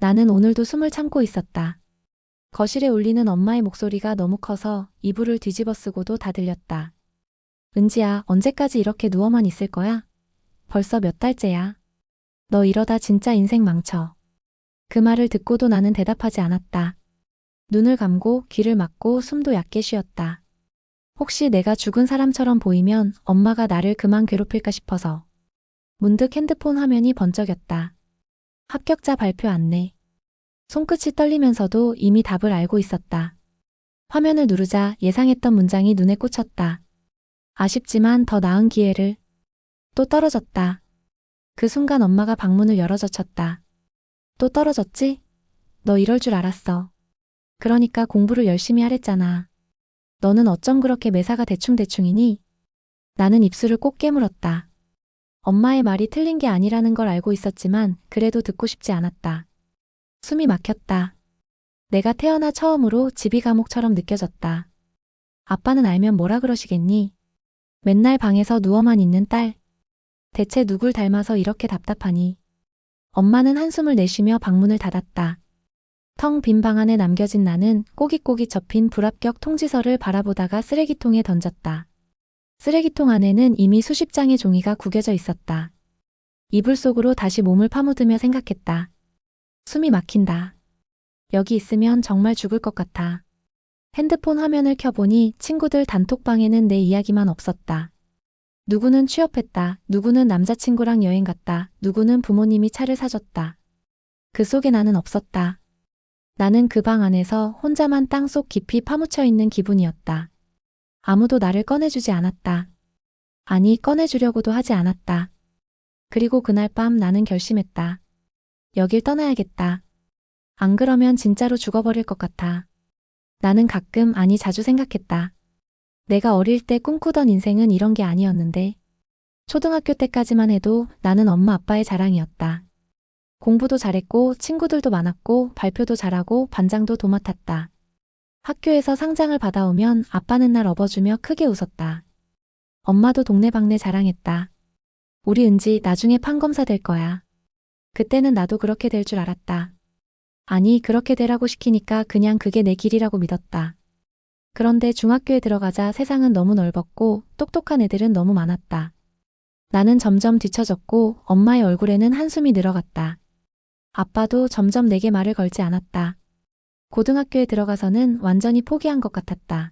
나는 오늘도 숨을 참고 있었다. 거실에 울리는 엄마의 목소리가 너무 커서 이불을 뒤집어 쓰고도 다 들렸다. 은지야, 언제까지 이렇게 누워만 있을 거야? 벌써 몇 달째야. 너 이러다 진짜 인생 망쳐. 그 말을 듣고도 나는 대답하지 않았다. 눈을 감고 귀를 막고 숨도 얕게 쉬었다. 혹시 내가 죽은 사람처럼 보이면 엄마가 나를 그만 괴롭힐까 싶어서. 문득 핸드폰 화면이 번쩍였다. 합격자 발표 안내. 손끝이 떨리면서도 이미 답을 알고 있었다. 화면을 누르자 예상했던 문장이 눈에 꽂혔다. 아쉽지만 더 나은 기회를. 또 떨어졌다. 그 순간 엄마가 방문을 열어젖혔다. 또 떨어졌지? 너 이럴 줄 알았어. 그러니까 공부를 열심히 하랬잖아. 너는 어쩜 그렇게 매사가 대충대충이니? 나는 입술을 꼭 깨물었다. 엄마의 말이 틀린 게 아니라는 걸 알고 있었지만 그래도 듣고 싶지 않았다. 숨이 막혔다. 내가 태어나 처음으로 집이 감옥처럼 느껴졌다. 아빠는 알면 뭐라 그러시겠니? 맨날 방에서 누워만 있는 딸. 대체 누굴 닮아서 이렇게 답답하니? 엄마는 한숨을 내쉬며 방문을 닫았다. 텅 빈 방 안에 남겨진 나는 꼬깃꼬깃 접힌 불합격 통지서를 바라보다가 쓰레기통에 던졌다. 쓰레기통 안에는 이미 수십 장의 종이가 구겨져 있었다. 이불 속으로 다시 몸을 파묻으며 생각했다. 숨이 막힌다. 여기 있으면 정말 죽을 것 같아. 핸드폰 화면을 켜보니 친구들 단톡방에는 내 이야기만 없었다. 누구는 취업했다. 누구는 남자친구랑 여행 갔다. 누구는 부모님이 차를 사줬다. 그 속에 나는 없었다. 나는 그 방 안에서 혼자만 땅속 깊이 파묻혀 있는 기분이었다. 아무도 나를 꺼내주지 않았다. 아니, 꺼내주려고도 하지 않았다. 그리고 그날 밤 나는 결심했다. 여길 떠나야겠다. 안 그러면 진짜로 죽어버릴 것 같아. 나는 가끔, 아니 자주 생각했다. 내가 어릴 때 꿈꾸던 인생은 이런 게 아니었는데. 초등학교 때까지만 해도 나는 엄마 아빠의 자랑이었다. 공부도 잘했고 친구들도 많았고 발표도 잘하고 반장도 도맡았다. 학교에서 상장을 받아오면 아빠는 날 업어주며 크게 웃었다. 엄마도 동네방네 자랑했다. 우리 은지 나중에 판검사 될 거야. 그때는 나도 그렇게 될 줄 알았다. 아니, 그렇게 되라고 시키니까 그냥 그게 내 길이라고 믿었다. 그런데 중학교에 들어가자 세상은 너무 넓었고 똑똑한 애들은 너무 많았다. 나는 점점 뒤처졌고 엄마의 얼굴에는 한숨이 늘어갔다. 아빠도 점점 내게 말을 걸지 않았다. 고등학교에 들어가서는 완전히 포기한 것 같았다.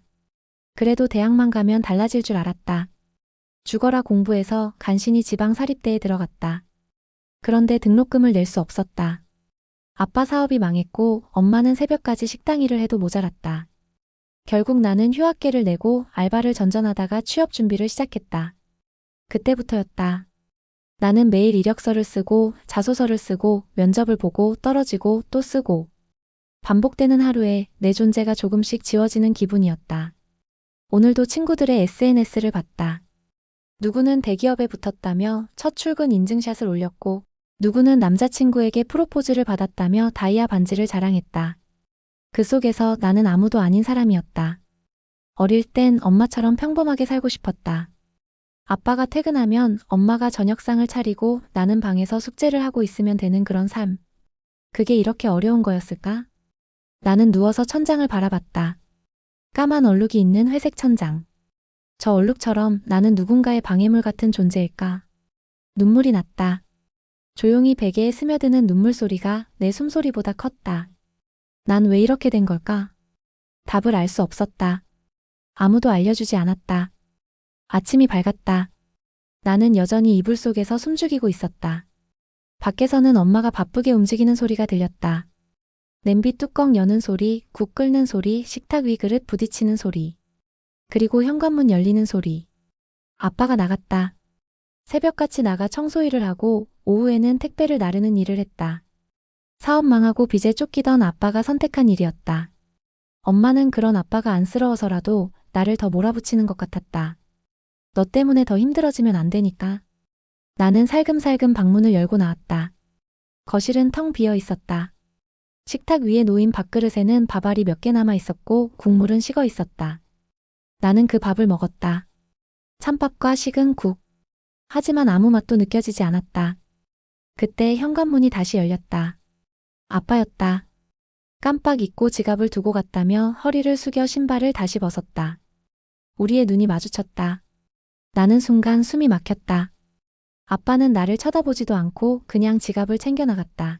그래도 대학만 가면 달라질 줄 알았다. 죽어라 공부해서 간신히 지방 사립대에 들어갔다. 그런데 등록금을 낼 수 없었다. 아빠 사업이 망했고 엄마는 새벽까지 식당 일을 해도 모자랐다. 결국 나는 휴학계를 내고 알바를 전전하다가 취업 준비를 시작했다. 그때부터였다. 나는 매일 이력서를 쓰고 자소서를 쓰고 면접을 보고 떨어지고 또 쓰고 반복되는 하루에 내 존재가 조금씩 지워지는 기분이었다. 오늘도 친구들의 SNS를 봤다. 누구는 대기업에 붙었다며 첫 출근 인증샷을 올렸고 누구는 남자친구에게 프로포즈를 받았다며 다이아 반지를 자랑했다. 그 속에서 나는 아무도 아닌 사람이었다. 어릴 땐 엄마처럼 평범하게 살고 싶었다. 아빠가 퇴근하면 엄마가 저녁상을 차리고 나는 방에서 숙제를 하고 있으면 되는 그런 삶. 그게 이렇게 어려운 거였을까? 나는 누워서 천장을 바라봤다. 까만 얼룩이 있는 회색 천장. 저 얼룩처럼 나는 누군가의 방해물 같은 존재일까? 눈물이 났다. 조용히 베개에 스며드는 눈물 소리가 내 숨소리보다 컸다. 난 왜 이렇게 된 걸까? 답을 알 수 없었다. 아무도 알려주지 않았다. 아침이 밝았다. 나는 여전히 이불 속에서 숨죽이고 있었다. 밖에서는 엄마가 바쁘게 움직이는 소리가 들렸다. 냄비 뚜껑 여는 소리, 국 끓는 소리, 식탁 위 그릇 부딪히는 소리. 그리고 현관문 열리는 소리. 아빠가 나갔다. 새벽같이 나가 청소일을 하고 오후에는 택배를 나르는 일을 했다. 사업 망하고 빚에 쫓기던 아빠가 선택한 일이었다. 엄마는 그런 아빠가 안쓰러워서라도 나를 더 몰아붙이는 것 같았다. 너 때문에 더 힘들어지면 안 되니까. 나는 살금살금 방문을 열고 나왔다. 거실은 텅 비어 있었다. 식탁 위에 놓인 밥그릇에는 밥알이 몇 개 남아 있었고 국물은 식어 있었다. 나는 그 밥을 먹었다. 찬밥과 식은 국. 하지만 아무 맛도 느껴지지 않았다. 그때 현관문이 다시 열렸다. 아빠였다. 깜빡 잊고 지갑을 두고 갔다며 허리를 숙여 신발을 다시 벗었다. 우리의 눈이 마주쳤다. 나는 순간 숨이 막혔다. 아빠는 나를 쳐다보지도 않고 그냥 지갑을 챙겨나갔다.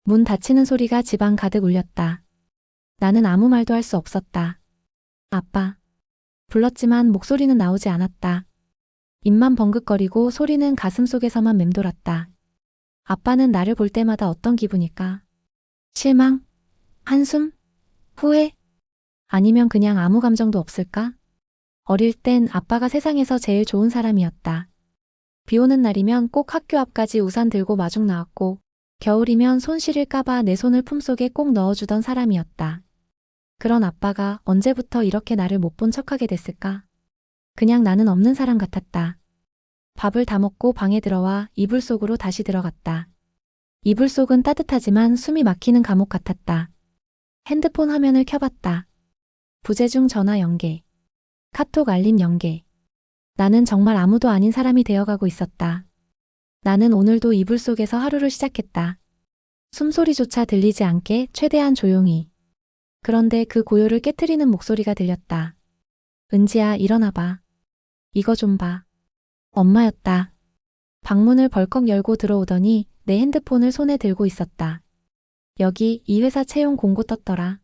문 닫히는 소리가 집안 가득 울렸다. 나는 아무 말도 할 수 없었다. 아빠. 불렀지만 목소리는 나오지 않았다. 입만 벙긋거리고 소리는 가슴속에서만 맴돌았다. 아빠는 나를 볼 때마다 어떤 기분일까? 실망? 한숨? 후회? 아니면 그냥 아무 감정도 없을까? 어릴 땐 아빠가 세상에서 제일 좋은 사람이었다. 비 오는 날이면 꼭 학교 앞까지 우산 들고 마중 나왔고, 겨울이면 손 시릴까봐 내 손을 품속에 꼭 넣어주던 사람이었다. 그런 아빠가 언제부터 이렇게 나를 못 본 척하게 됐을까? 그냥 나는 없는 사람 같았다. 밥을 다 먹고 방에 들어와 이불 속으로 다시 들어갔다. 이불 속은 따뜻하지만 숨이 막히는 감옥 같았다. 핸드폰 화면을 켜봤다. 부재중 전화 연계. 카톡 알림 연계. 나는 정말 아무도 아닌 사람이 되어가고 있었다. 나는 오늘도 이불 속에서 하루를 시작했다. 숨소리조차 들리지 않게 최대한 조용히. 그런데 그 고요를 깨트리는 목소리가 들렸다. 은지야, 일어나봐. 이거 좀 봐. 엄마였다. 방문을 벌컥 열고 들어오더니 내 핸드폰을 손에 들고 있었다. 여기 이 회사 채용 공고 떴더라.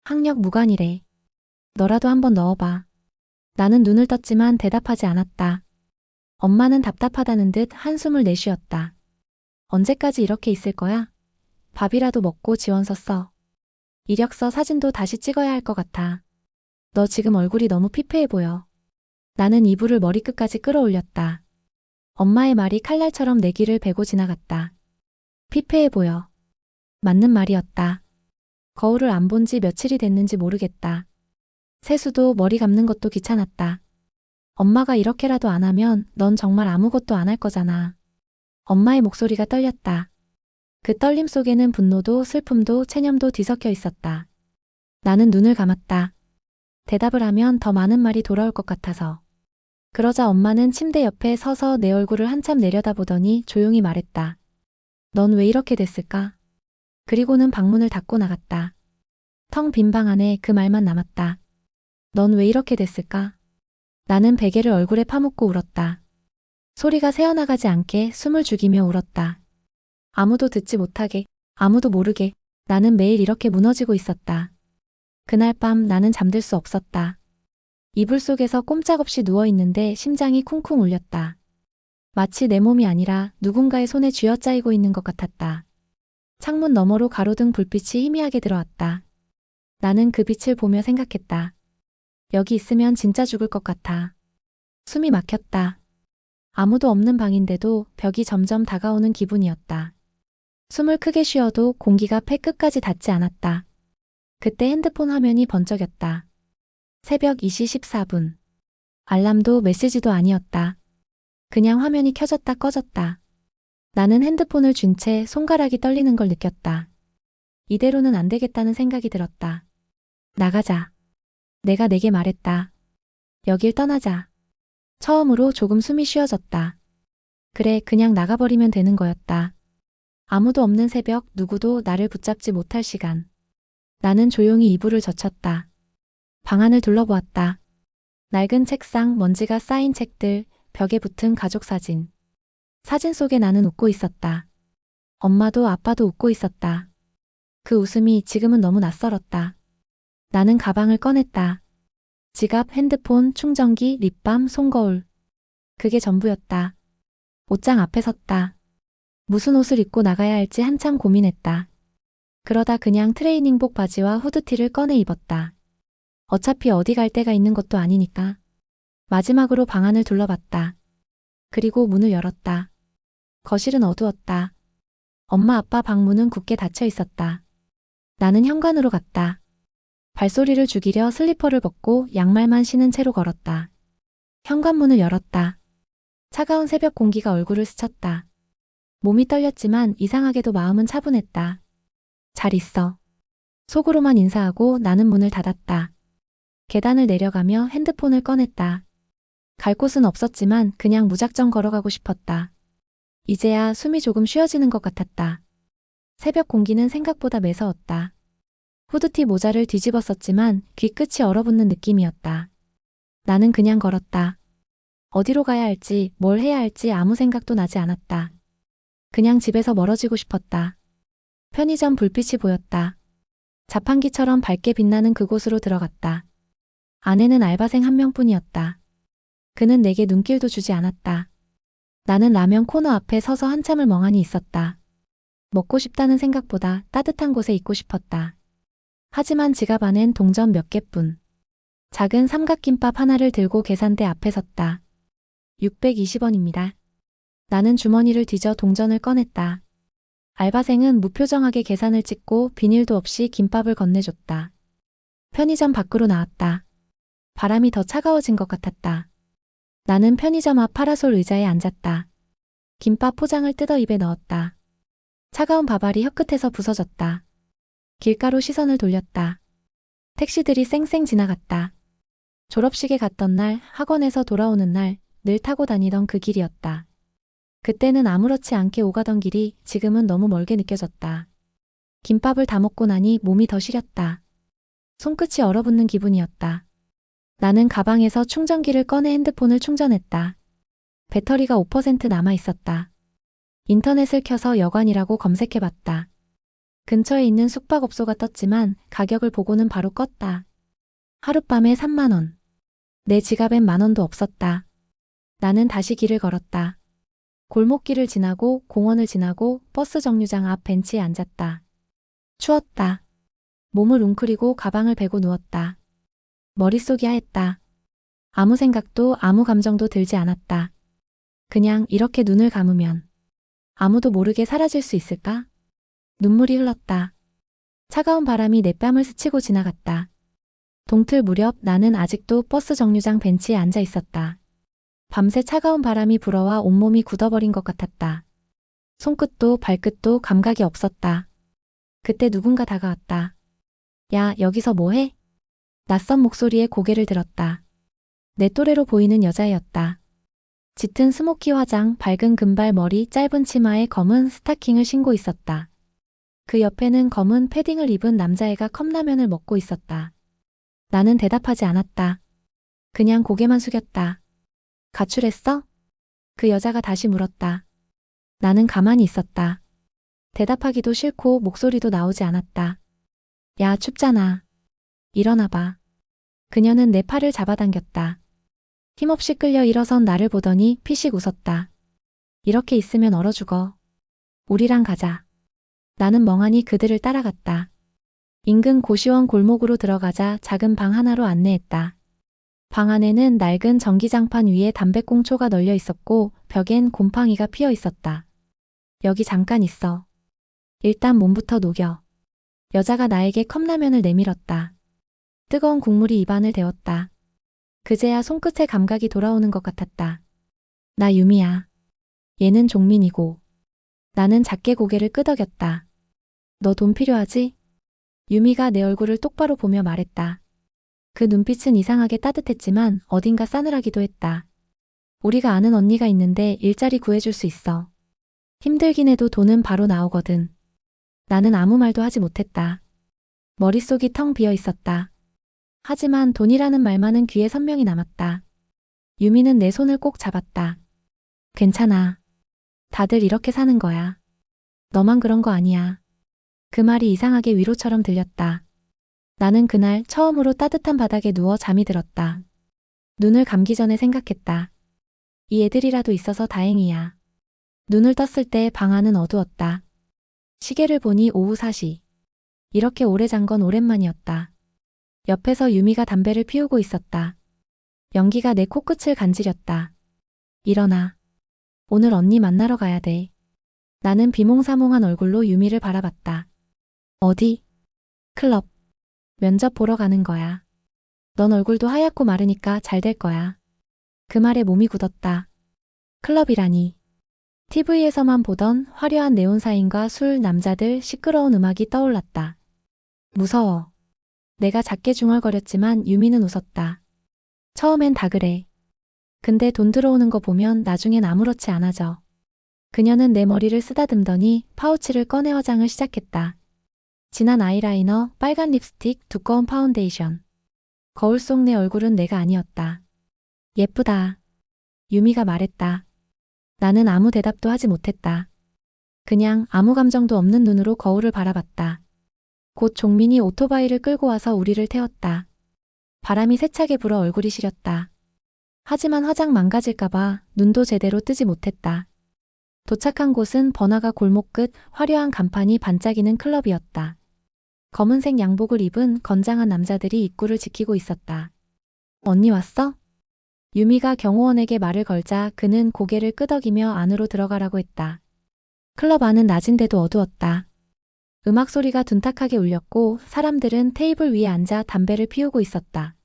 학력 무관이래. 너라도 한번 넣어봐. 나는 눈을 떴지만 대답하지 않았다. 엄마는 답답하다는 듯 한숨을 내쉬었다. 언제까지 이렇게 있을 거야? 밥이라도 먹고 지원서 써. 이력서 사진도 다시 찍어야 할 것 같아. 너 지금 얼굴이 너무 피폐해 보여. 나는 이불을 머리끝까지 끌어올렸다. 엄마의 말이 칼날처럼 내 귀를 베고 지나갔다. 피폐해 보여. 맞는 말이었다. 거울을 안 본 지 며칠이 됐는지 모르겠다. 세수도 머리 감는 것도 귀찮았다. 엄마가 이렇게라도 안 하면 넌 정말 아무것도 안 할 거잖아. 엄마의 목소리가 떨렸다. 그 떨림 속에는 분노도 슬픔도 체념도 뒤섞여 있었다. 나는 눈을 감았다. 대답을 하면 더 많은 말이 돌아올 것 같아서. 그러자 엄마는 침대 옆에 서서 내 얼굴을 한참 내려다보더니 조용히 말했다. 넌 왜 이렇게 됐을까? 그리고는 방문을 닫고 나갔다. 텅 빈 방 안에 그 말만 남았다. 넌 왜 이렇게 됐을까? 나는 베개를 얼굴에 파묻고 울었다. 소리가 새어나가지 않게 숨을 죽이며 울었다. 아무도 듣지 못하게, 아무도 모르게 나는 매일 이렇게 무너지고 있었다. 그날 밤 나는 잠들 수 없었다. 이불 속에서 꼼짝없이 누워있는데 심장이 쿵쿵 울렸다. 마치 내 몸이 아니라 누군가의 손에 쥐어짜이고 있는 것 같았다. 창문 너머로 가로등 불빛이 희미하게 들어왔다. 나는 그 빛을 보며 생각했다. 여기 있으면 진짜 죽을 것 같아. 숨이 막혔다. 아무도 없는 방인데도 벽이 점점 다가오는 기분이었다. 숨을 크게 쉬어도 공기가 폐 끝까지 닿지 않았다. 그때 핸드폰 화면이 번쩍였다. 새벽 2시 14분. 알람도 메시지도 아니었다. 그냥 화면이 켜졌다 꺼졌다. 나는 핸드폰을 쥔 채 손가락이 떨리는 걸 느꼈다. 이대로는 안 되겠다는 생각이 들었다. 나가자. 내가 내게 말했다. 여길 떠나자. 처음으로 조금 숨이 쉬어졌다. 그래, 그냥 나가버리면 되는 거였다. 아무도 없는 새벽, 누구도 나를 붙잡지 못할 시간. 나는 조용히 이불을 젖혔다. 방 안을 둘러보았다. 낡은 책상, 먼지가 쌓인 책들, 벽에 붙은 가족 사진. 사진 속에 나는 웃고 있었다. 엄마도 아빠도 웃고 있었다. 그 웃음이 지금은 너무 낯설었다. 나는 가방을 꺼냈다. 지갑, 핸드폰, 충전기, 립밤, 손거울. 그게 전부였다. 옷장 앞에 섰다. 무슨 옷을 입고 나가야 할지 한참 고민했다. 그러다 그냥 트레이닝복 바지와 후드티를 꺼내 입었다. 어차피 어디 갈 데가 있는 것도 아니니까. 마지막으로 방 안을 둘러봤다. 그리고 문을 열었다. 거실은 어두웠다. 엄마 아빠 방 문은 굳게 닫혀 있었다. 나는 현관으로 갔다. 발소리를 죽이려 슬리퍼를 벗고 양말만 신은 채로 걸었다. 현관문을 열었다. 차가운 새벽 공기가 얼굴을 스쳤다. 몸이 떨렸지만 이상하게도 마음은 차분했다. 잘 있어. 속으로만 인사하고 나는 문을 닫았다. 계단을 내려가며 핸드폰을 꺼냈다. 갈 곳은 없었지만 그냥 무작정 걸어가고 싶었다. 이제야 숨이 조금 쉬어지는 것 같았다. 새벽 공기는 생각보다 매서웠다. 후드티 모자를 뒤집었었지만 귀끝이 얼어붙는 느낌이었다. 나는 그냥 걸었다. 어디로 가야 할지, 뭘 해야 할지 아무 생각도 나지 않았다. 그냥 집에서 멀어지고 싶었다. 편의점 불빛이 보였다. 자판기처럼 밝게 빛나는 그곳으로 들어갔다. 안에는 알바생 한 명뿐이었다. 그는 내게 눈길도 주지 않았다. 나는 라면 코너 앞에 서서 한참을 멍하니 있었다. 먹고 싶다는 생각보다 따뜻한 곳에 있고 싶었다. 하지만 지갑 안엔 동전 몇 개뿐. 작은 삼각김밥 하나를 들고 계산대 앞에 섰다. 620원입니다. 나는 주머니를 뒤져 동전을 꺼냈다. 알바생은 무표정하게 계산을 찍고 비닐도 없이 김밥을 건네줬다. 편의점 밖으로 나왔다. 바람이 더 차가워진 것 같았다. 나는 편의점 앞 파라솔 의자에 앉았다. 김밥 포장을 뜯어 입에 넣었다. 차가운 밥알이 혀끝에서 부서졌다. 길가로 시선을 돌렸다. 택시들이 쌩쌩 지나갔다. 졸업식에 갔던 날, 학원에서 돌아오는 날, 늘 타고 다니던 그 길이었다. 그때는 아무렇지 않게 오가던 길이 지금은 너무 멀게 느껴졌다. 김밥을 다 먹고 나니 몸이 더 시렸다. 손끝이 얼어붙는 기분이었다. 나는 가방에서 충전기를 꺼내 핸드폰을 충전했다. 배터리가 5% 남아 있었다. 인터넷을 켜서 여관이라고 검색해봤다. 근처에 있는 숙박업소가 떴지만 가격을 보고는 바로 껐다. 하룻밤에 3만 원. 내 지갑엔 10,000원도 없었다. 나는 다시 길을 걸었다. 골목길을 지나고 공원을 지나고 버스 정류장 앞 벤치에 앉았다. 추웠다. 몸을 웅크리고 가방을 베고 누웠다. 머릿속이 하했다. 아무 생각도 아무 감정도 들지 않았다. 그냥 이렇게 눈을 감으면 아무도 모르게 사라질 수 있을까? 눈물이 흘렀다. 차가운 바람이 내 뺨을 스치고 지나갔다. 동틀 무렵 나는 아직도 버스 정류장 벤치에 앉아 있었다. 밤새 차가운 바람이 불어와 온몸이 굳어버린 것 같았다. 손끝도 발끝도 감각이 없었다. 그때 누군가 다가왔다. 야, 여기서 뭐해? 낯선 목소리에 고개를 들었다. 내 또래로 보이는 여자애였다. 짙은 스모키 화장, 밝은 금발 머리, 짧은 치마에 검은 스타킹을 신고 있었다. 그 옆에는 검은 패딩을 입은 남자애가 컵라면을 먹고 있었다. 나는 대답하지 않았다. 그냥 고개만 숙였다. 가출했어? 그 여자가 다시 물었다. 나는 가만히 있었다. 대답하기도 싫고 목소리도 나오지 않았다. 야, 춥잖아. 일어나봐. 그녀는 내 팔을 잡아당겼다. 힘없이 끌려 일어선 나를 보더니 피식 웃었다. 이렇게 있으면 얼어 죽어. 우리랑 가자. 나는 멍하니 그들을 따라갔다. 인근 고시원 골목으로 들어가자 작은 방 하나로 안내했다. 방 안에는 낡은 전기장판 위에 담배꽁초가 널려 있었고 벽엔 곰팡이가 피어 있었다. 여기 잠깐 있어. 일단 몸부터 녹여. 여자가 나에게 컵라면을 내밀었다. 뜨거운 국물이 입안을 데웠다. 그제야 손끝에 감각이 돌아오는 것 같았다. 나 유미야. 얘는 종민이고. 나는 작게 고개를 끄덕였다. 너 돈 필요하지? 유미가 내 얼굴을 똑바로 보며 말했다. 그 눈빛은 이상하게 따뜻했지만 어딘가 싸늘하기도 했다. 우리가 아는 언니가 있는데 일자리 구해줄 수 있어. 힘들긴 해도 돈은 바로 나오거든. 나는 아무 말도 하지 못했다. 머릿속이 텅 비어 있었다. 하지만 돈이라는 말만은 귀에 선명히 남았다. 유미는 내 손을 꼭 잡았다. 괜찮아. 다들 이렇게 사는 거야. 너만 그런 거 아니야. 그 말이 이상하게 위로처럼 들렸다. 나는 그날 처음으로 따뜻한 바닥에 누워 잠이 들었다. 눈을 감기 전에 생각했다. 이 애들이라도 있어서 다행이야. 눈을 떴을 때 방 안은 어두웠다. 시계를 보니 오후 4시. 이렇게 오래 잔 건 오랜만이었다. 옆에서 유미가 담배를 피우고 있었다. 연기가 내 코끝을 간지렸다. 일어나. 오늘 언니 만나러 가야 돼. 나는 비몽사몽한 얼굴로 유미를 바라봤다. 어디? 클럽. 면접 보러 가는 거야. 넌 얼굴도 하얗고 마르니까 잘 될 거야. 그 말에 몸이 굳었다. 클럽이라니. TV에서만 보던 화려한 네온 사인과 술, 남자들, 시끄러운 음악이 떠올랐다. 무서워. 내가 작게 중얼거렸지만 유미는 웃었다. 처음엔 다 그래. 근데 돈 들어오는 거 보면 나중엔 아무렇지 않아져. 그녀는 내 머리를 쓰다듬더니 파우치를 꺼내 화장을 시작했다. 진한 아이라이너, 빨간 립스틱, 두꺼운 파운데이션. 거울 속 내 얼굴은 내가 아니었다. 예쁘다. 유미가 말했다. 나는 아무 대답도 하지 못했다. 그냥 아무 감정도 없는 눈으로 거울을 바라봤다. 곧 종민이 오토바이를 끌고 와서 우리를 태웠다. 바람이 세차게 불어 얼굴이 시렸다. 하지만 화장 망가질까봐 눈도 제대로 뜨지 못했다. 도착한 곳은 번화가 골목 끝 화려한 간판이 반짝이는 클럽이었다. 검은색 양복을 입은 건장한 남자들이 입구를 지키고 있었다. 언니 왔어? 유미가 경호원에게 말을 걸자 그는 고개를 끄덕이며 안으로 들어가라고 했다. 클럽 안은 낮인데도 어두웠다. 음악 소리가 둔탁하게 울렸고 사람들은 테이블 위에 앉아 담배를 피우고 있었다.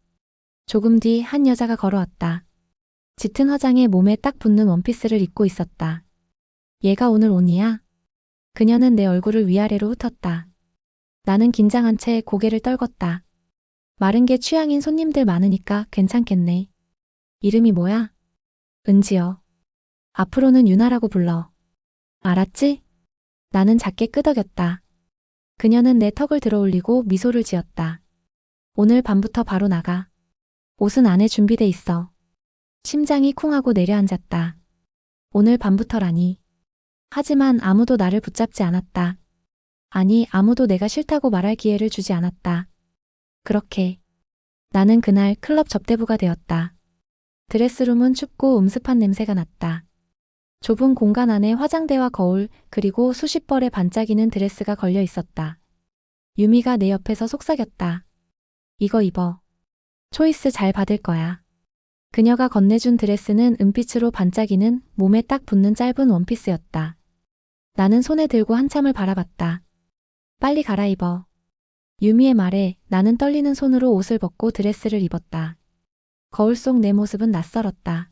조금 뒤 한 여자가 걸어왔다. 짙은 화장에 몸에 딱 붙는 원피스를 입고 있었다. 얘가 오늘 온이야? 그녀는 내 얼굴을 위아래로 훑었다. 나는 긴장한 채 고개를 떨궜다. 마른 게 취향인 손님들 많으니까 괜찮겠네. 이름이 뭐야? 은지여. 앞으로는 유나라고 불러. 알았지? 나는 작게 끄덕였다. 그녀는 내 턱을 들어올리고 미소를 지었다. 오늘 밤부터 바로 나가. 옷은 안에 준비돼 있어. 심장이 쿵하고 내려앉았다. 오늘 밤부터라니. 하지만 아무도 나를 붙잡지 않았다. 아니, 아무도 내가 싫다고 말할 기회를 주지 않았다. 그렇게 나는 그날 클럽 접대부가 되었다. 드레스룸은 춥고 음습한 냄새가 났다. 좁은 공간 안에 화장대와 거울, 그리고 수십 벌의 반짝이는 드레스가 걸려 있었다. 유미가 내 옆에서 속삭였다. 이거 입어. 초이스 잘 받을 거야. 그녀가 건네준 드레스는 은빛으로 반짝이는 몸에 딱 붙는 짧은 원피스였다. 나는 손에 들고 한참을 바라봤다. 빨리 갈아입어. 유미의 말에 나는 떨리는 손으로 옷을 벗고 드레스를 입었다. 거울 속 내 모습은 낯설었다.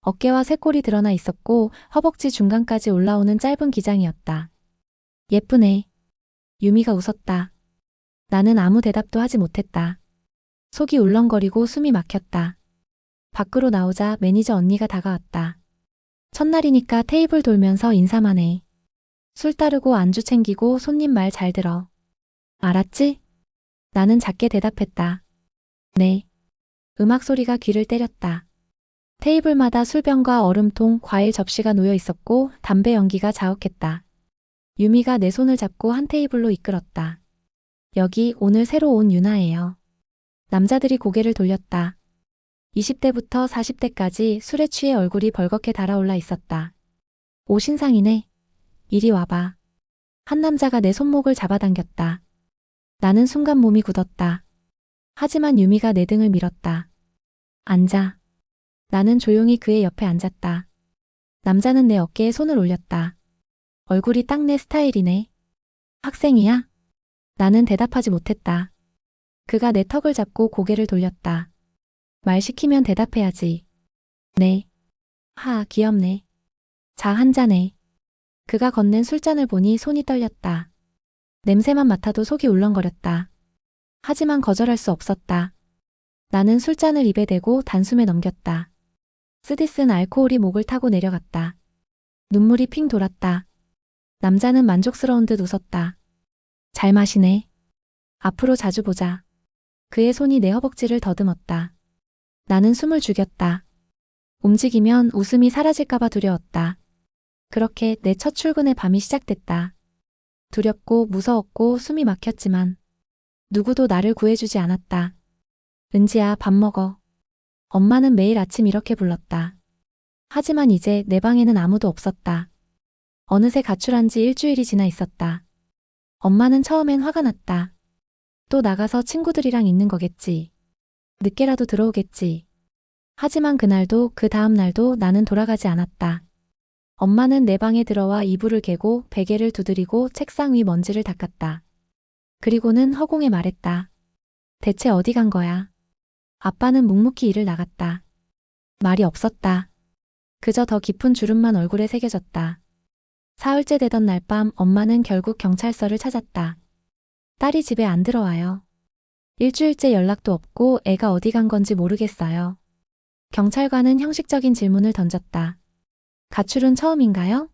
어깨와 쇄골이 드러나 있었고 허벅지 중간까지 올라오는 짧은 기장이었다. 예쁘네. 유미가 웃었다. 나는 아무 대답도 하지 못했다. 속이 울렁거리고 숨이 막혔다. 밖으로 나오자 매니저 언니가 다가왔다. 첫날이니까 테이블 돌면서 인사만 해. 술 따르고 안주 챙기고 손님 말 잘 들어. 알았지? 나는 작게 대답했다. 네. 음악 소리가 귀를 때렸다. 테이블마다 술병과 얼음통, 과일 접시가 놓여 있었고 담배 연기가 자욱했다. 유미가 내 손을 잡고 한 테이블로 이끌었다. 여기 오늘 새로 온 유나예요. 남자들이 고개를 돌렸다. 20대부터 40대까지 술에 취해 얼굴이 벌겋게 달아올라 있었다. 오, 신상이네. 이리 와봐. 한 남자가 내 손목을 잡아당겼다. 나는 순간 몸이 굳었다. 하지만 유미가 내 등을 밀었다. 앉아. 나는 조용히 그의 옆에 앉았다. 남자는 내 어깨에 손을 올렸다. 얼굴이 딱 내 스타일이네. 학생이야? 나는 대답하지 못했다. 그가 내 턱을 잡고 고개를 돌렸다. 말 시키면 대답해야지. 네. 하, 귀엽네. 자, 한 잔해. 그가 건넨 술잔을 보니 손이 떨렸다. 냄새만 맡아도 속이 울렁거렸다. 하지만 거절할 수 없었다. 나는 술잔을 입에 대고 단숨에 넘겼다. 쓰디쓴 알코올이 목을 타고 내려갔다. 눈물이 핑 돌았다. 남자는 만족스러운 듯 웃었다. 잘 마시네. 앞으로 자주 보자. 그의 손이 내 허벅지를 더듬었다. 나는 숨을 죽였다. 움직이면 웃음이 사라질까봐 두려웠다. 그렇게 내 첫 출근의 밤이 시작됐다. 두렵고 무서웠고 숨이 막혔지만 누구도 나를 구해주지 않았다. 은지야, 밥 먹어. 엄마는 매일 아침 이렇게 불렀다. 하지만 이제 내 방에는 아무도 없었다. 어느새 가출한 지 일주일이 지나 있었다. 엄마는 처음엔 화가 났다. 또 나가서 친구들이랑 있는 거겠지. 늦게라도 들어오겠지. 하지만 그날도 그 다음 날도 나는 돌아가지 않았다. 엄마는 내 방에 들어와 이불을 개고 베개를 두드리고 책상 위 먼지를 닦았다. 그리고는 허공에 말했다. 대체 어디 간 거야? 아빠는 묵묵히 일을 나갔다. 말이 없었다. 그저 더 깊은 주름만 얼굴에 새겨졌다. 사흘째 되던 날 밤 엄마는 결국 경찰서를 찾았다. 딸이 집에 안 들어와요. 일주일째 연락도 없고 애가 어디 간 건지 모르겠어요. 경찰관은 형식적인 질문을 던졌다. 가출은 처음인가요?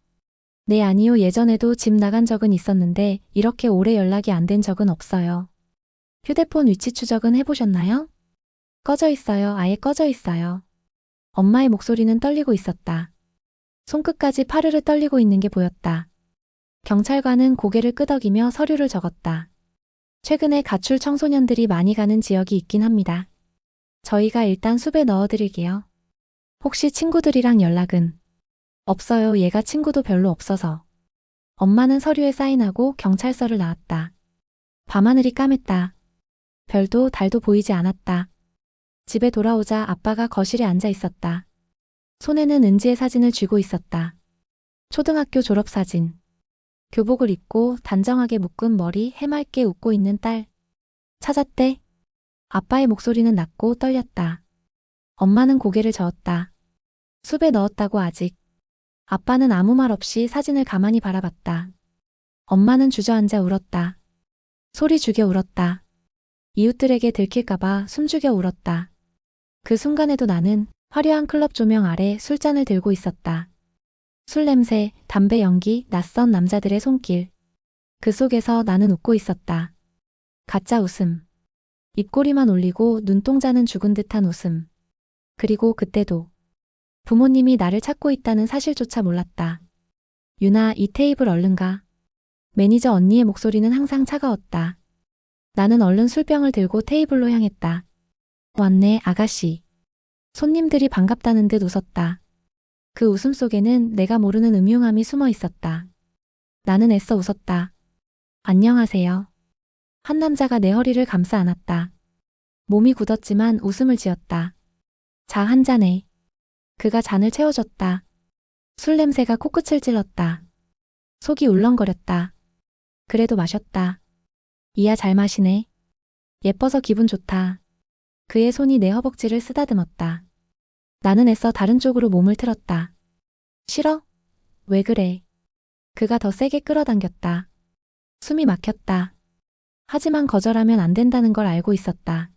네, 아니요. 예전에도 집 나간 적은 있었는데 이렇게 오래 연락이 안 된 적은 없어요. 휴대폰 위치 추적은 해보셨나요? 꺼져 있어요. 아예 꺼져 있어요. 엄마의 목소리는 떨리고 있었다. 손끝까지 파르르 떨리고 있는 게 보였다. 경찰관은 고개를 끄덕이며 서류를 적었다. 최근에 가출 청소년들이 많이 가는 지역이 있긴 합니다. 저희가 일단 숲에 넣어드릴게요. 혹시 친구들이랑 연락은? 없어요. 얘가 친구도 별로 없어서. 엄마는 서류에 사인하고 경찰서를 나왔다. 밤하늘이 까맸다. 별도 달도 보이지 않았다. 집에 돌아오자 아빠가 거실에 앉아 있었다. 손에는 은지의 사진을 쥐고 있었다. 초등학교 졸업사진. 교복을 입고 단정하게 묶은 머리 해맑게 웃고 있는 딸. 찾았대. 아빠의 목소리는 낮고 떨렸다. 엄마는 고개를 저었다. 숲에 넣었다고 아직. 아빠는 아무 말 없이 사진을 가만히 바라봤다. 엄마는 주저앉아 울었다. 소리 죽여 울었다. 이웃들에게 들킬까봐 숨죽여 울었다. 그 순간에도 나는 화려한 클럽 조명 아래 술잔을 들고 있었다. 술 냄새, 담배 연기, 낯선 남자들의 손길. 그 속에서 나는 웃고 있었다. 가짜 웃음. 입꼬리만 올리고 눈동자는 죽은 듯한 웃음. 그리고 그때도 부모님이 나를 찾고 있다는 사실조차 몰랐다. 유나, 이 테이블 얼른 가. 매니저 언니의 목소리는 항상 차가웠다. 나는 얼른 술병을 들고 테이블로 향했다. 왔네, 아가씨. 손님들이 반갑다는 듯 웃었다. 그 웃음 속에는 내가 모르는 음흉함이 숨어 있었다. 나는 애써 웃었다. 안녕하세요. 한 남자가 내 허리를 감싸 안았다. 몸이 굳었지만 웃음을 지었다. 자, 한 잔해. 그가 잔을 채워줬다. 술 냄새가 코끝을 찔렀다. 속이 울렁거렸다. 그래도 마셨다. 이야 잘 마시네. 예뻐서 기분 좋다. 그의 손이 내 허벅지를 쓰다듬었다. 나는 애써 다른 쪽으로 몸을 틀었다. 싫어? 왜 그래? 그가 더 세게 끌어당겼다. 숨이 막혔다. 하지만 거절하면 안 된다는 걸 알고 있었다.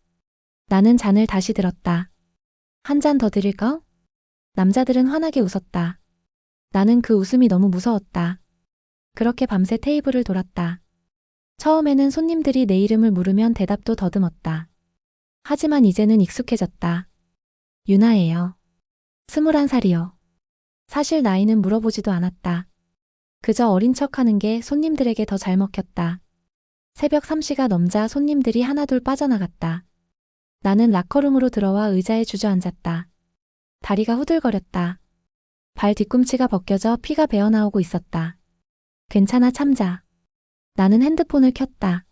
나는 잔을 다시 들었다. 한 잔 더 드릴까? 남자들은 환하게 웃었다. 나는 그 웃음이 너무 무서웠다. 그렇게 밤새 테이블을 돌았다. 처음에는 손님들이 내 이름을 물으면 대답도 더듬었다. 하지만 이제는 익숙해졌다. 유나예요. 21살이요. 사실 나이는 물어보지도 않았다. 그저 어린 척하는 게 손님들에게 더 잘 먹혔다. 새벽 3시가 넘자 손님들이 하나둘 빠져나갔다. 나는 라커룸으로 들어와 의자에 주저앉았다. 다리가 후들거렸다. 발 뒤꿈치가 벗겨져 피가 배어나오고 있었다. 괜찮아, 참자. 나는 핸드폰을 켰다.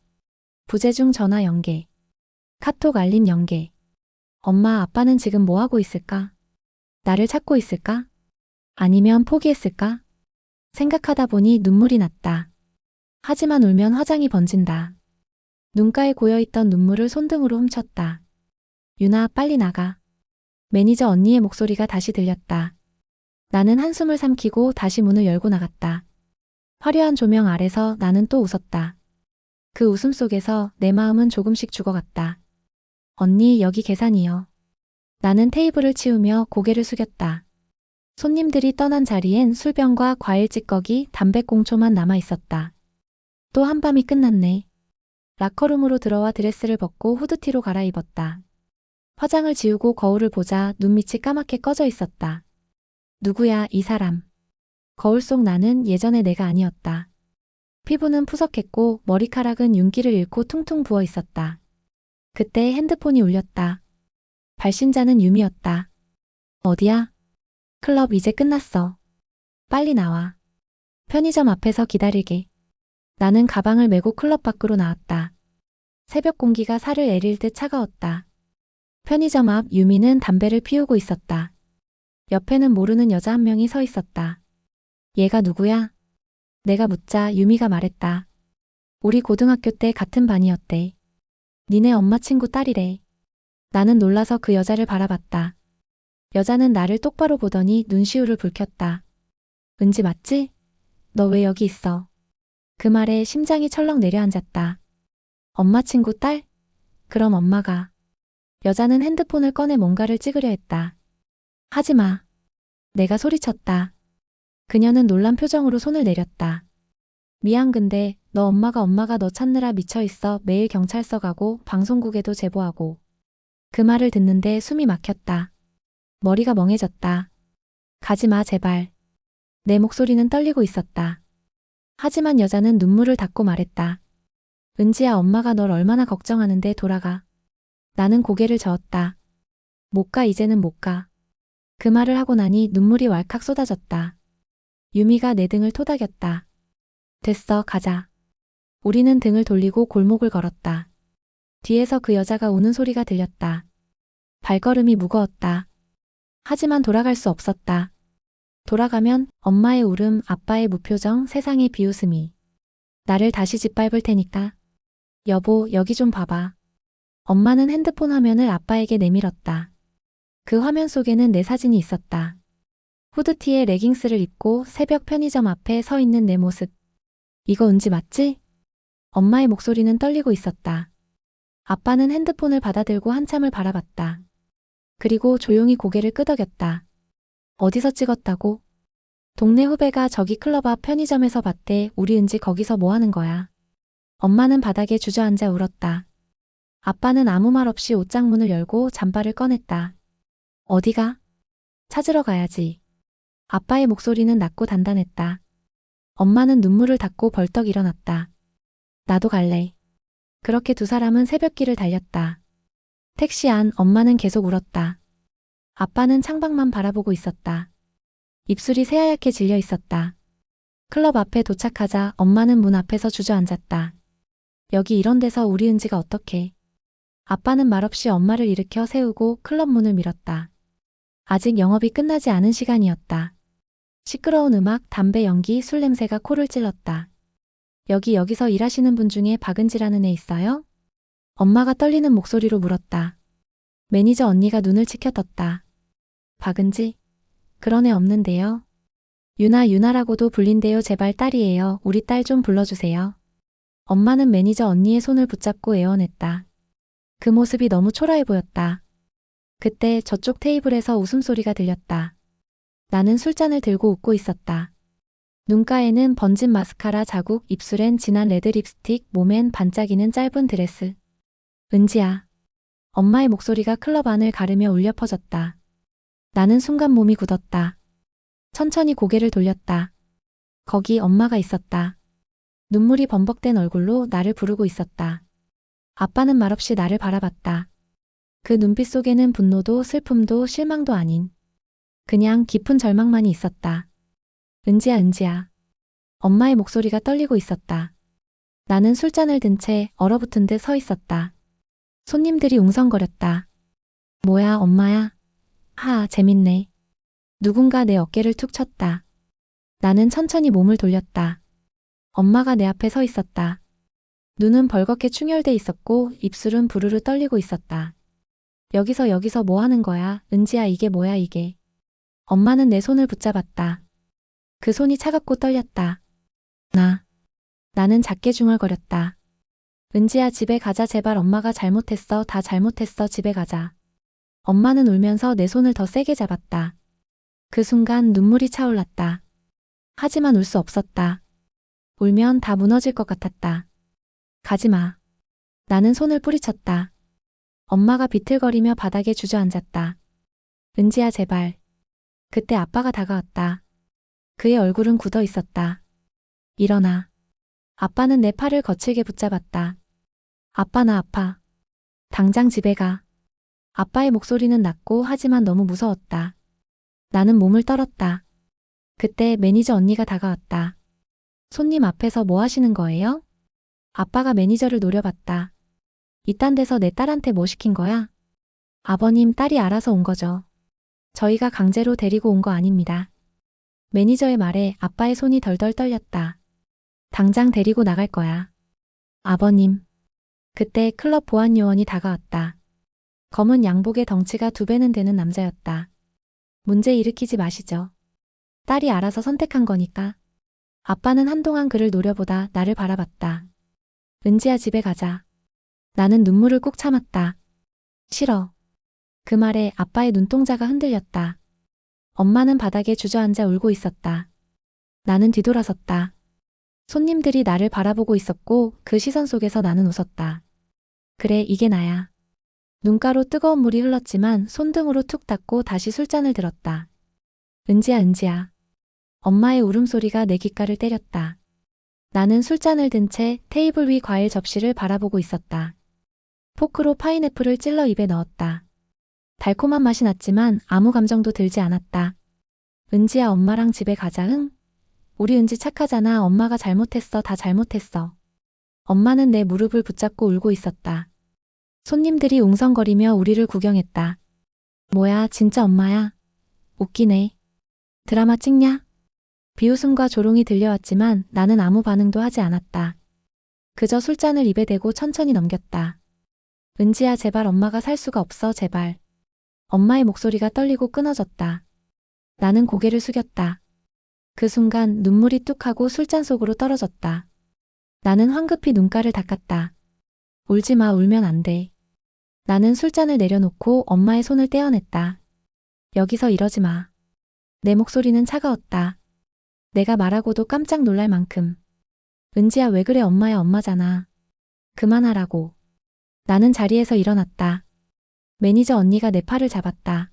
부재중 전화 연계. 카톡 알림 연계. 엄마, 아빠는 지금 뭐 하고 있을까? 나를 찾고 있을까? 아니면 포기했을까? 생각하다 보니 눈물이 났다. 하지만 울면 화장이 번진다. 눈가에 고여있던 눈물을 손등으로 훔쳤다. 유나, 빨리 나가. 매니저 언니의 목소리가 다시 들렸다. 나는 한숨을 삼키고 다시 문을 열고 나갔다. 화려한 조명 아래서 나는 또 웃었다. 그 웃음 속에서 내 마음은 조금씩 죽어갔다. 언니, 여기 계산이요. 나는 테이블을 치우며 고개를 숙였다. 손님들이 떠난 자리엔 술병과 과일 찌꺼기, 담배꽁초만 남아 있었다. 또 한밤이 끝났네. 라커룸으로 들어와 드레스를 벗고 후드티로 갈아입었다. 화장을 지우고 거울을 보자 눈밑이 까맣게 꺼져 있었다. 누구야, 이 사람. 거울 속 나는 예전의 내가 아니었다. 피부는 푸석했고 머리카락은 윤기를 잃고 퉁퉁 부어 있었다. 그때 핸드폰이 울렸다. 발신자는 유미였다. 어디야? 클럽 이제 끝났어. 빨리 나와. 편의점 앞에서 기다리게. 나는 가방을 메고 클럽 밖으로 나왔다. 새벽 공기가 살을 에릴 듯 차가웠다. 편의점 앞 유미는 담배를 피우고 있었다. 옆에는 모르는 여자 한 명이 서 있었다. 얘가 누구야? 내가 묻자 유미가 말했다. 우리 고등학교 때 같은 반이었대. 니네 엄마 친구 딸이래. 나는 놀라서 그 여자를 바라봤다. 여자는 나를 똑바로 보더니 눈시울을 붉혔다. 은지 맞지? 너 왜 여기 있어? 그 말에 심장이 철렁 내려앉았다. 엄마 친구 딸? 그럼 엄마가. 여자는 핸드폰을 꺼내 뭔가를 찍으려 했다. 하지마. 내가 소리쳤다. 그녀는 놀란 표정으로 손을 내렸다. 미안 근데 너 엄마가 너 찾느라 미쳐있어. 매일 경찰서 가고 방송국에도 제보하고. 그 말을 듣는데 숨이 막혔다. 머리가 멍해졌다. 가지마 제발. 내 목소리는 떨리고 있었다. 하지만 여자는 눈물을 닦고 말했다. 은지야 엄마가 널 얼마나 걱정하는데 돌아가. 나는 고개를 저었다. 못 가 이제는 못 가. 그 말을 하고 나니 눈물이 왈칵 쏟아졌다. 유미가 내 등을 토닥였다. 됐어 가자. 우리는 등을 돌리고 골목을 걸었다. 뒤에서 그 여자가 우는 소리가 들렸다. 발걸음이 무거웠다. 하지만 돌아갈 수 없었다. 돌아가면 엄마의 울음, 아빠의 무표정, 세상의 비웃음이 나를 다시 짓밟을 테니까. 여보, 여기 좀 봐봐. 엄마는 핸드폰 화면을 아빠에게 내밀었다. 그 화면 속에는 내 사진이 있었다. 후드티에 레깅스를 입고 새벽 편의점 앞에 서 있는 내 모습. 이거 은지 맞지? 엄마의 목소리는 떨리고 있었다. 아빠는 핸드폰을 받아들고 한참을 바라봤다. 그리고 조용히 고개를 끄덕였다. 어디서 찍었다고? 동네 후배가 저기 클럽 앞 편의점에서 봤대. 우리 은지 거기서 뭐 하는 거야? 엄마는 바닥에 주저앉아 울었다. 아빠는 아무 말 없이 옷장문을 열고 잠바를 꺼냈다. 어디가? 찾으러 가야지. 아빠의 목소리는 낮고 단단했다. 엄마는 눈물을 닦고 벌떡 일어났다. 나도 갈래. 그렇게 두 사람은 새벽길을 달렸다. 택시 안 엄마는 계속 울었다. 아빠는 창밖만 바라보고 있었다. 입술이 새하얗게 질려 있었다. 클럽 앞에 도착하자 엄마는 문 앞에서 주저앉았다. 여기 이런 데서 우리 은지가 어떡해. 아빠는 말없이 엄마를 일으켜 세우고 클럽 문을 밀었다. 아직 영업이 끝나지 않은 시간이었다. 시끄러운 음악, 담배 연기, 술 냄새가 코를 찔렀다. 여기서 일하시는 분 중에 박은지라는 애 있어요? 엄마가 떨리는 목소리로 물었다. 매니저 언니가 눈을 치켜떴다. 박은지? 그런 애 없는데요. 유나라고도 불린대요. 제발 딸이에요. 우리 딸 좀 불러주세요. 엄마는 매니저 언니의 손을 붙잡고 애원했다. 그 모습이 너무 초라해 보였다. 그때 저쪽 테이블에서 웃음소리가 들렸다. 나는 술잔을 들고 웃고 있었다. 눈가에는 번진 마스카라 자국, 입술엔 진한 레드 립스틱, 몸엔 반짝이는 짧은 드레스. 은지야. 엄마의 목소리가 클럽 안을 가르며 울려 퍼졌다. 나는 순간 몸이 굳었다. 천천히 고개를 돌렸다. 거기 엄마가 있었다. 눈물이 범벅된 얼굴로 나를 부르고 있었다. 아빠는 말없이 나를 바라봤다. 그 눈빛 속에는 분노도 슬픔도 실망도 아닌 그냥 깊은 절망만이 있었다. 은지야. 엄마의 목소리가 떨리고 있었다. 나는 술잔을 든 채 얼어붙은 듯 서 있었다. 손님들이 웅성거렸다. 뭐야 엄마야? 재밌네. 누군가 내 어깨를 툭 쳤다. 나는 천천히 몸을 돌렸다. 엄마가 내 앞에 서 있었다. 눈은 벌겋게 충혈돼 있었고 입술은 부르르 떨리고 있었다. 여기서 뭐 하는 거야? 은지야 이게 뭐야 이게. 엄마는 내 손을 붙잡았다. 그 손이 차갑고 떨렸다. 나는 작게 중얼거렸다. 은지야 집에 가자 제발 엄마가 잘못했어. 다 잘못했어. 집에 가자. 엄마는 울면서 내 손을 더 세게 잡았다. 그 순간 눈물이 차올랐다. 하지만 울 수 없었다. 울면 다 무너질 것 같았다. 가지마. 나는 손을 뿌리쳤다. 엄마가 비틀거리며 바닥에 주저앉았다. 은지야 제발. 그때 아빠가 다가왔다. 그의 얼굴은 굳어 있었다. 일어나. 아빠는 내 팔을 거칠게 붙잡았다. 아빠 나 아파. 당장 집에 가. 아빠의 목소리는 낮고 하지만 너무 무서웠다. 나는 몸을 떨었다. 그때 매니저 언니가 다가왔다. 손님 앞에서 뭐 하시는 거예요? 아빠가 매니저를 노려봤다. 이딴 데서 내 딸한테 뭐 시킨 거야? 아버님 딸이 알아서 온 거죠. 저희가 강제로 데리고 온 거 아닙니다. 매니저의 말에 아빠의 손이 덜덜 떨렸다. 당장 데리고 나갈 거야. 아버님. 그때 클럽 보안 요원이 다가왔다. 검은 양복에 덩치가 2배는 되는 남자였다. 문제 일으키지 마시죠. 딸이 알아서 선택한 거니까. 아빠는 한동안 그를 노려보다 나를 바라봤다. 은지야 집에 가자. 나는 눈물을 꾹 참았다. 싫어. 그 말에 아빠의 눈동자가 흔들렸다. 엄마는 바닥에 주저앉아 울고 있었다. 나는 뒤돌아섰다. 손님들이 나를 바라보고 있었고 그 시선 속에서 나는 웃었다. 그래, 이게 나야. 눈가로 뜨거운 물이 흘렀지만 손등으로 툭 닦고 다시 술잔을 들었다. 은지야, 은지야. 엄마의 울음소리가 내 귓가를 때렸다. 나는 술잔을 든 채 테이블 위 과일 접시를 바라보고 있었다. 포크로 파인애플을 찔러 입에 넣었다. 달콤한 맛이 났지만 아무 감정도 들지 않았다. 은지야, 엄마랑 집에 가자. 응? 우리 은지 착하잖아. 엄마가 잘못했어. 다 잘못했어. 엄마는 내 무릎을 붙잡고 울고 있었다. 손님들이 웅성거리며 우리를 구경했다. 뭐야, 진짜 엄마야? 웃기네. 드라마 찍냐? 비웃음과 조롱이 들려왔지만 나는 아무 반응도 하지 않았다. 그저 술잔을 입에 대고 천천히 넘겼다. 은지야, 제발 엄마가 살 수가 없어, 제발. 엄마의 목소리가 떨리고 끊어졌다. 나는 고개를 숙였다. 그 순간 눈물이 뚝 하고 술잔 속으로 떨어졌다. 나는 황급히 눈가를 닦았다. 울지 마, 울면 안 돼. 나는 술잔을 내려놓고 엄마의 손을 떼어냈다. 여기서 이러지 마. 내 목소리는 차가웠다. 내가 말하고도 깜짝 놀랄 만큼. 은지야, 왜 그래? 엄마야, 엄마잖아. 그만하라고. 나는 자리에서 일어났다. 매니저 언니가 내 팔을 잡았다.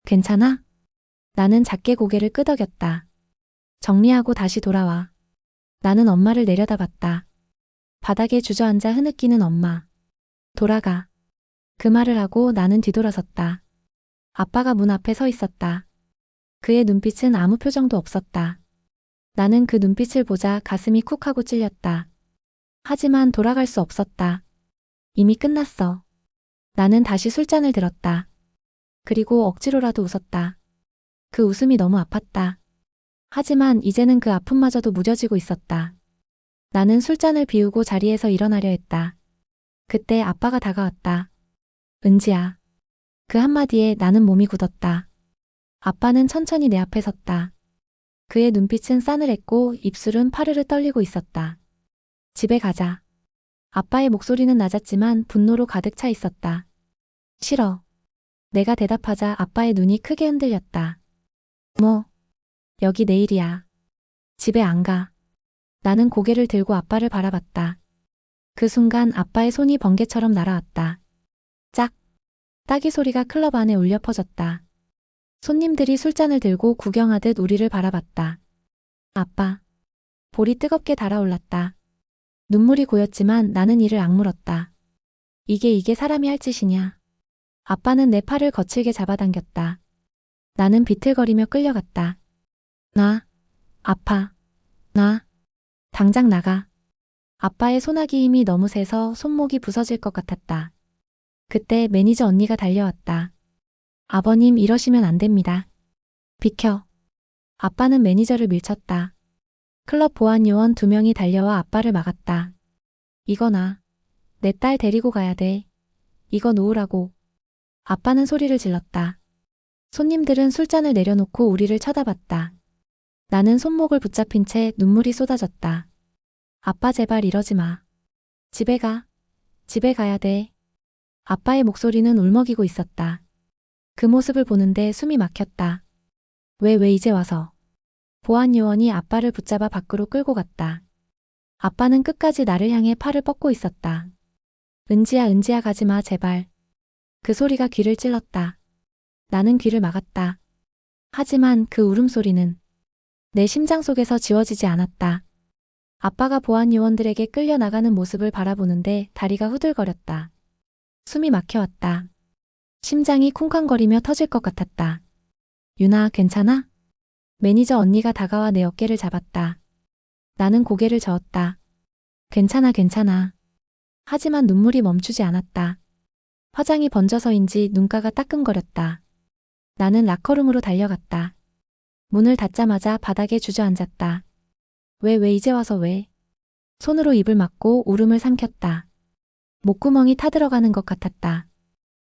괜찮아? 나는 작게 고개를 끄덕였다. 정리하고 다시 돌아와. 나는 엄마를 내려다봤다. 바닥에 주저앉아 흐느끼는 엄마. 돌아가. 그 말을 하고 나는 뒤돌아섰다. 아빠가 문 앞에 서 있었다. 그의 눈빛은 아무 표정도 없었다. 나는 그 눈빛을 보자 가슴이 쿡 하고 찔렸다. 하지만 돌아갈 수 없었다. 이미 끝났어. 나는 다시 술잔을 들었다. 그리고 억지로라도 웃었다. 그 웃음이 너무 아팠다. 하지만 이제는 그 아픔마저도 무뎌지고 있었다. 나는 술잔을 비우고 자리에서 일어나려 했다. 그때 아빠가 다가왔다. 은지야. 그 한마디에 나는 몸이 굳었다. 아빠는 천천히 내 앞에 섰다. 그의 눈빛은 싸늘했고 입술은 파르르 떨리고 있었다. 집에 가자. 아빠의 목소리는 낮았지만 분노로 가득 차 있었다. 싫어. 내가 대답하자 아빠의 눈이 크게 흔들렸다. 뭐? 여기 내일이야. 집에 안 가. 나는 고개를 들고 아빠를 바라봤다. 그 순간 아빠의 손이 번개처럼 날아왔다. 짝! 따기 소리가 클럽 안에 울려 퍼졌다. 손님들이 술잔을 들고 구경하듯 우리를 바라봤다. 아빠. 볼이 뜨겁게 달아올랐다. 눈물이 고였지만 나는 이를 악물었다. 이게 사람이 할 짓이냐. 아빠는 내 팔을 거칠게 잡아당겼다. 나는 비틀거리며 끌려갔다. 나. 아파. 나. 당장 나가. 아빠의 소나기 힘이 너무 세서 손목이 부서질 것 같았다. 그때 매니저 언니가 달려왔다. 아버님, 이러시면 안 됩니다. 비켜. 아빠는 매니저를 밀쳤다. 클럽 보안 요원 2명이 달려와 아빠를 막았다. 이거 나. 내 딸 데리고 가야 돼. 이거 놓으라고. 아빠는 소리를 질렀다. 손님들은 술잔을 내려놓고 우리를 쳐다봤다. 나는 손목을 붙잡힌 채 눈물이 쏟아졌다. 아빠, 제발 이러지 마. 집에 가. 집에 가야 돼. 아빠의 목소리는 울먹이고 있었다. 그 모습을 보는데 숨이 막혔다. 왜 이제 와서? 보안 요원이 아빠를 붙잡아 밖으로 끌고 갔다. 아빠는 끝까지 나를 향해 팔을 뻗고 있었다. 은지야, 은지야, 가지 마, 제발. 그 소리가 귀를 찔렀다. 나는 귀를 막았다. 하지만 그 울음소리는 내 심장 속에서 지워지지 않았다. 아빠가 보안 요원들에게 끌려 나가는 모습을 바라보는데 다리가 후들거렸다. 숨이 막혀왔다. 심장이 쿵쾅거리며 터질 것 같았다. 유나, 괜찮아? 매니저 언니가 다가와 내 어깨를 잡았다. 나는 고개를 저었다. 괜찮아, 괜찮아. 하지만 눈물이 멈추지 않았다. 화장이 번져서인지 눈가가 따끔거렸다. 나는 라커룸으로 달려갔다. 문을 닫자마자 바닥에 주저앉았다. 왜 이제 와서 왜? 손으로 입을 막고 울음을 삼켰다. 목구멍이 타들어가는 것 같았다.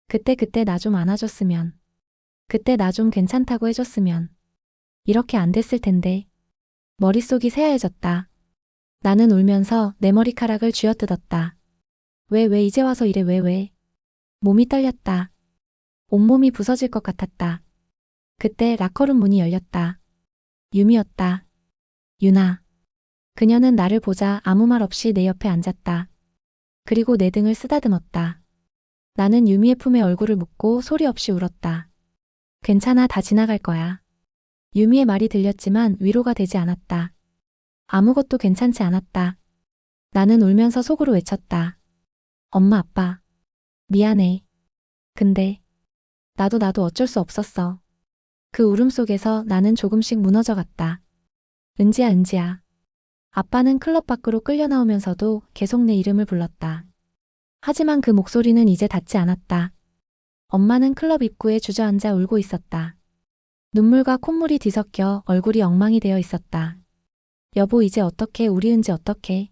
그때 나 좀 안아줬으면. 그때 나 좀 괜찮다고 해줬으면. 이렇게 안 됐을 텐데. 머릿속이 새하얘졌다. 나는 울면서 내 머리카락을 쥐어뜯었다. 왜 이제 와서 이래, 왜. 몸이 떨렸다. 온몸이 부서질 것 같았다. 그때 라커룸 문이 열렸다. 유미였다. 유나. 그녀는 나를 보자 아무 말 없이 내 옆에 앉았다. 그리고 내 등을 쓰다듬었다. 나는 유미의 품에 얼굴을 묻고 소리 없이 울었다. 괜찮아, 다 지나갈 거야. 유미의 말이 들렸지만 위로가 되지 않았다. 아무것도 괜찮지 않았다. 나는 울면서 속으로 외쳤다. 엄마, 아빠. 미안해. 근데 나도 어쩔 수 없었어. 그 울음 속에서 나는 조금씩 무너져 갔다. 은지야, 은지야. 아빠는 클럽 밖으로 끌려 나오면서도 계속 내 이름을 불렀다. 하지만 그 목소리는 이제 닿지 않았다. 엄마는 클럽 입구에 주저앉아 울고 있었다. 눈물과 콧물이 뒤섞여 얼굴이 엉망이 되어 있었다. 여보, 이제 어떡해, 우리 은지 어떡해.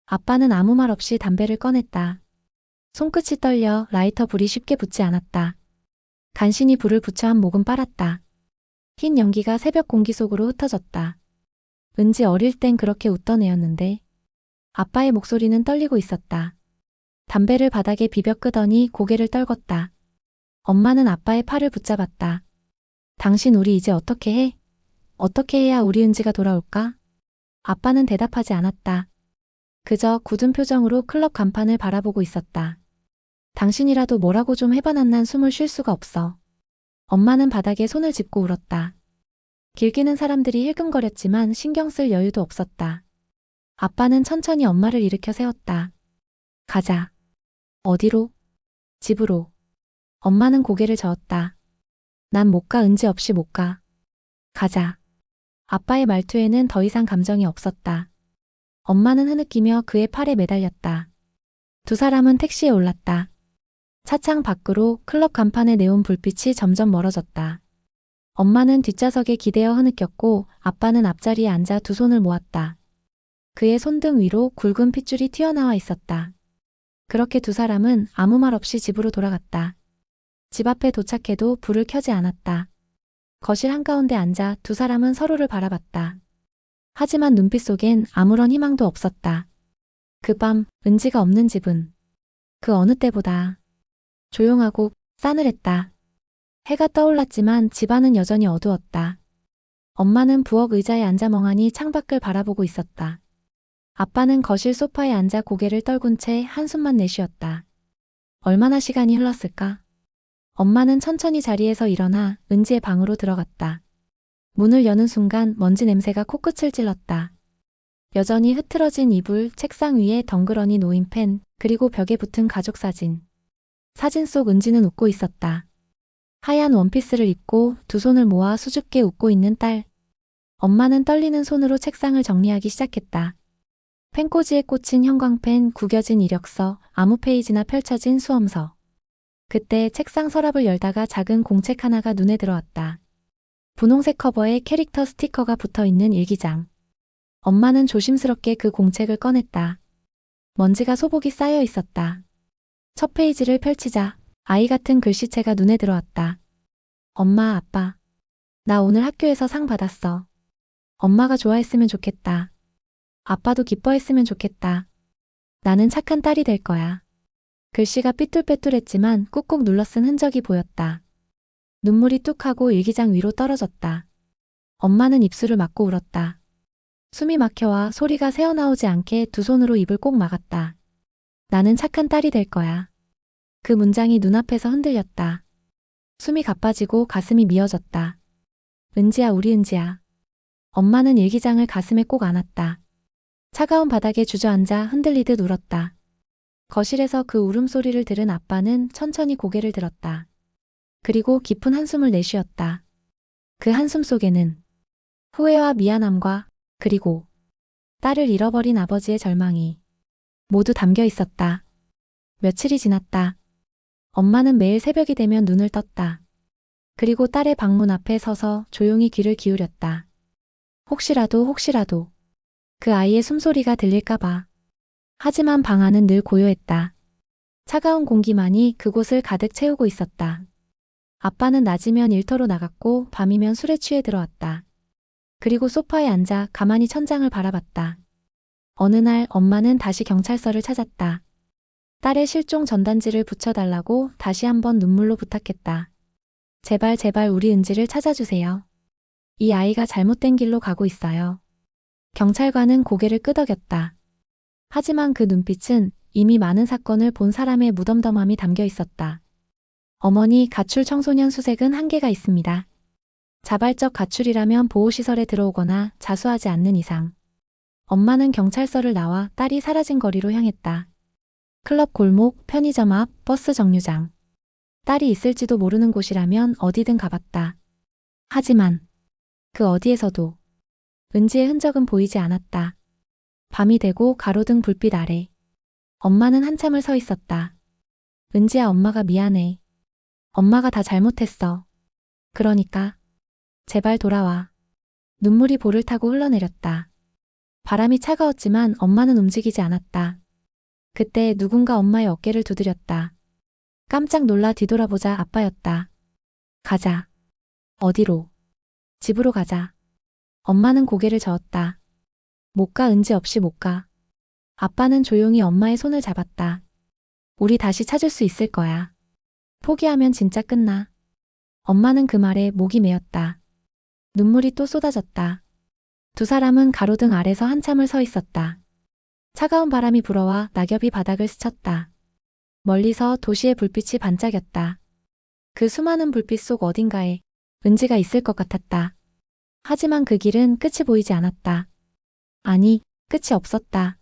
아빠는 아무 말 없이 담배를 꺼냈다. 손끝이 떨려 라이터 불이 쉽게 붙지 않았다. 간신히 불을 붙여 한 모금 빨았다. 흰 연기가 새벽 공기 속으로 흩어졌다. 은지 어릴 땐 그렇게 웃던 애였는데 아빠의 목소리는 떨리고 있었다. 담배를 바닥에 비벼 끄더니 고개를 떨궜다. 엄마는 아빠의 팔을 붙잡았다. 당신 우리 이제 어떻게 해? 어떻게 해야 우리 은지가 돌아올까? 아빠는 대답하지 않았다. 그저 굳은 표정으로 클럽 간판을 바라보고 있었다. 당신이라도 뭐라고 좀 해봐. 난 숨을 쉴 수가 없어. 엄마는 바닥에 손을 짚고 울었다. 길기는 사람들이 힐끔거렸지만 신경 쓸 여유도 없었다. 아빠는 천천히 엄마를 일으켜 세웠다. 가자. 어디로? 집으로. 엄마는 고개를 저었다. 난 못 가, 은지 없이 못 가. 가자. 아빠의 말투에는 더 이상 감정이 없었다. 엄마는 흐느끼며 그의 팔에 매달렸다. 두 사람은 택시에 올랐다. 차창 밖으로 클럽 간판에 내온 불빛이 점점 멀어졌다. 엄마는 뒷좌석에 기대어 흐느꼈고 아빠는 앞자리에 앉아 두 손을 모았다. 그의 손등 위로 굵은 핏줄이 튀어나와 있었다. 그렇게 두 사람은 아무 말 없이 집으로 돌아갔다. 집 앞에 도착해도 불을 켜지 않았다. 거실 한가운데 앉아 두 사람은 서로를 바라봤다. 하지만 눈빛 속엔 아무런 희망도 없었다. 그 밤 은지가 없는 집은 그 어느 때보다 조용하고 싸늘했다. 해가 떠올랐지만 집안은 여전히 어두웠다. 엄마는 부엌 의자에 앉아 멍하니 창밖을 바라보고 있었다. 아빠는 거실 소파에 앉아 고개를 떨군 채 한숨만 내쉬었다. 얼마나 시간이 흘렀을까? 엄마는 천천히 자리에서 일어나 은지의 방으로 들어갔다. 문을 여는 순간 먼지 냄새가 코끝을 찔렀다. 여전히 흐트러진 이불, 책상 위에 덩그러니 놓인 펜, 그리고 벽에 붙은 가족 사진. 사진 속 은지는 웃고 있었다. 하얀 원피스를 입고 두 손을 모아 수줍게 웃고 있는 딸. 엄마는 떨리는 손으로 책상을 정리하기 시작했다. 펜꽂이에 꽂힌 형광펜, 구겨진 이력서, 아무 페이지나 펼쳐진 수험서. 그때 책상 서랍을 열다가 작은 공책 하나가 눈에 들어왔다. 분홍색 커버에 캐릭터 스티커가 붙어있는 일기장. 엄마는 조심스럽게 그 공책을 꺼냈다. 먼지가 소복이 쌓여 있었다. 첫 페이지를 펼치자 아이 같은 글씨체가 눈에 들어왔다. 엄마, 아빠. 나 오늘 학교에서 상 받았어. 엄마가 좋아했으면 좋겠다. 아빠도 기뻐했으면 좋겠다. 나는 착한 딸이 될 거야. 글씨가 삐뚤빼뚤했지만 꾹꾹 눌러 쓴 흔적이 보였다. 눈물이 뚝하고 일기장 위로 떨어졌다. 엄마는 입술을 막고 울었다. 숨이 막혀와 소리가 새어나오지 않게 두 손으로 입을 꼭 막았다. 나는 착한 딸이 될 거야. 그 문장이 눈앞에서 흔들렸다. 숨이 가빠지고 가슴이 미어졌다. 은지야, 우리 은지야. 엄마는 일기장을 가슴에 꼭 안았다. 차가운 바닥에 주저앉아 흔들리듯 울었다. 거실에서 그 울음소리를 들은 아빠는 천천히 고개를 들었다. 그리고 깊은 한숨을 내쉬었다. 그 한숨 속에는 후회와 미안함과 그리고 딸을 잃어버린 아버지의 절망이 모두 담겨 있었다. 며칠이 지났다. 엄마는 매일 새벽이 되면 눈을 떴다. 그리고 딸의 방문 앞에 서서 조용히 귀를 기울였다. 혹시라도 그 아이의 숨소리가 들릴까봐. 하지만 방 안은 늘 고요했다. 차가운 공기만이 그곳을 가득 채우고 있었다. 아빠는 낮이면 일터로 나갔고 밤이면 술에 취해 들어왔다. 그리고 소파에 앉아 가만히 천장을 바라봤다. 어느 날 엄마는 다시 경찰서를 찾았다. 딸의 실종 전단지를 붙여달라고 다시 한번 눈물로 부탁했다. 제발 우리 은지를 찾아주세요. 이 아이가 잘못된 길로 가고 있어요. 경찰관은 고개를 끄덕였다. 하지만 그 눈빛은 이미 많은 사건을 본 사람의 무덤덤함이 담겨 있었다. 어머니, 가출 청소년 수색은 한계가 있습니다. 자발적 가출이라면 보호시설에 들어오거나 자수하지 않는 이상. 엄마는 경찰서를 나와 딸이 사라진 거리로 향했다. 클럽 골목, 편의점 앞, 버스 정류장. 딸이 있을지도 모르는 곳이라면 어디든 가봤다. 하지만 그 어디에서도 은지의 흔적은 보이지 않았다. 밤이 되고 가로등 불빛 아래 엄마는 한참을 서 있었다. 은지야, 엄마가 미안해. 엄마가 다 잘못했어. 그러니까 제발 돌아와. 눈물이 볼을 타고 흘러내렸다. 바람이 차가웠지만 엄마는 움직이지 않았다. 그때 누군가 엄마의 어깨를 두드렸다. 깜짝 놀라 뒤돌아보자 아빠였다. 가자. 어디로? 집으로 가자. 엄마는 고개를 저었다. 못 가, 은지 없이 못 가. 아빠는 조용히 엄마의 손을 잡았다. 우리 다시 찾을 수 있을 거야. 포기하면 진짜 끝나. 엄마는 그 말에 목이 메었다. 눈물이 또 쏟아졌다. 두 사람은 가로등 아래서 한참을 서 있었다. 차가운 바람이 불어와 낙엽이 바닥을 스쳤다. 멀리서 도시의 불빛이 반짝였다. 그 수많은 불빛 속 어딘가에 은지가 있을 것 같았다. 하지만 그 길은 끝이 보이지 않았다. 아니, 끝이 없었다.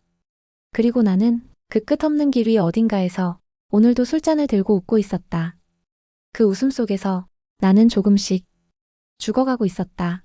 그리고 나는 그 끝없는 길 위 어딘가에서 오늘도 술잔을 들고 웃고 있었다. 그 웃음 속에서 나는 조금씩 죽어가고 있었다.